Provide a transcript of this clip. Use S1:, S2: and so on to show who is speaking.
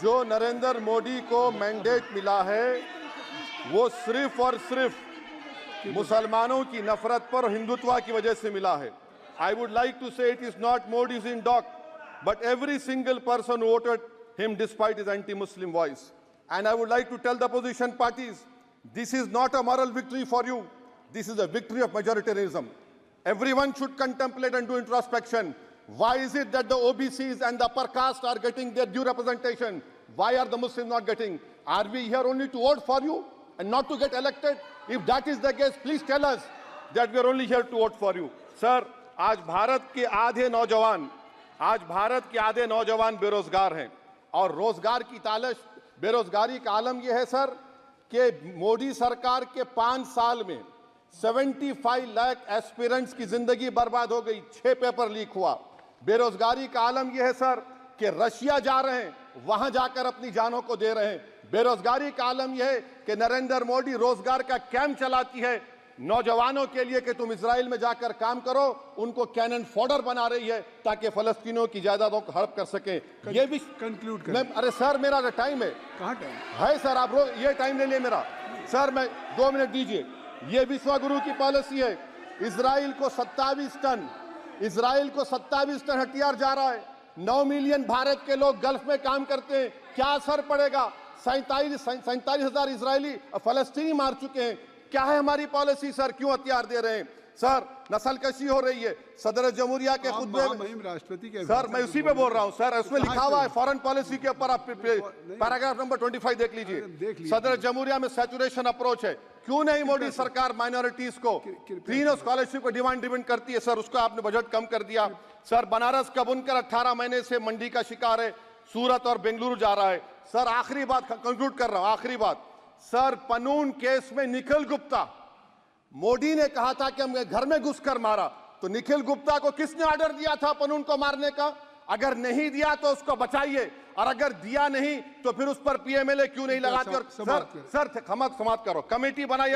S1: जो नरेंद्र मोदी को मैंडेट मिला है वो सिर्फ और सिर्फ मुसलमानों की नफरत पर हिंदुत्व की वजह से मिला है। I would like to say it is not Modi's in dock, but every single person who voted him despite his anti-Muslim voice. And I would like to tell the opposition parties, this is not a moral victory for you. This is a victory of majoritarianism. Everyone should contemplate and do introspection. Why is it that the OBCs and the upper caste are getting their due representation? Why are the Muslims not getting? Are we here only to vote for you and not to get elected? If that is the case, please tell us that we are only here to vote for you. Sir, आज भारत के आधे नौजवान बेरोजगार हैं और रोजगार की तालाश, बेरोजगारी का आलम यह है सर कि मोदी सरकार के 5 साल में 75 लाख एस्पिरेंट्स की जिंदगी बर्बाद हो गई, 6 पेपर लीक हुआ। बेरोजगारी का आलम यह है सर कि रशिया जा रहे हैं, वहां जाकर अपनी जानों को दे रहे हैं। बेरोजगारी का आलम यह है कि नरेंद्र मोदी रोजगार का कैंप चलाती है नौजवानों के लिए कि तुम इजराइल में जाकर काम करो, उनको कैनन फॉडर बना रही है ताकि फलस्तीनियों की जायदादों को हड़प कर सके। ये भी
S2: कंक्लूड करें।
S1: अरे सर मेरा टाइम है।
S2: कहाँ टाइम
S1: है सर? आप ये टाइम ले लिए मेरा। सर मैं 2 मिनट दीजिए। ये विश्वगुरु की पॉलिसी है। इजराइल को 27 टन हथियार जा रहा है। 9 मिलियन भारत के लोग गल्फ में काम करते हैं, क्या असर पड़ेगा? 47,000 इजरायली फलस्तीनी मार चुके हैं। क्या है हमारी पॉलिसी सर? क्यों हथियार दे रहे हैं सर? नस्लकशी हो रही है। सदर जमहूरिया के खुतबे में
S2: राष्ट्रपति के
S1: सर मैं उसी पे बोल रहा हूं सर, उसमें लिखा हुआ है फॉरेन पॉलिसी के ऊपर, आप पैराग्राफ नंबर 25 देख लीजिए। सदर जमहूरिया में सैचुरेशन अप्रोच है। क्यों नहीं मोदी सरकार माइनॉरिटीज को फ्री स्कॉलरशिप को डिमांड करती है सर? उसको आपने बजट कम कर दिया। सर बनारस का बुनकर 18 महीने से मंडी का शिकार है, सूरत और बेंगलुरु जा रहा है। सर आखिरी बात कंक्लूड कर रहा हूं, आखिरी बात सर, पनून केस में निखिल गुप्ता, मोदी ने कहा था कि हम घर में घुसकर मारा, तो निखिल गुप्ता को किसने ऑर्डर दिया था पनून को मारने का? अगर नहीं दिया तो उसको बचाइए, और अगर दिया नहीं तो फिर उस पर पीएमएलए क्यों नहीं लगाते? और सर समाप्त करो, कमेटी बनाइए।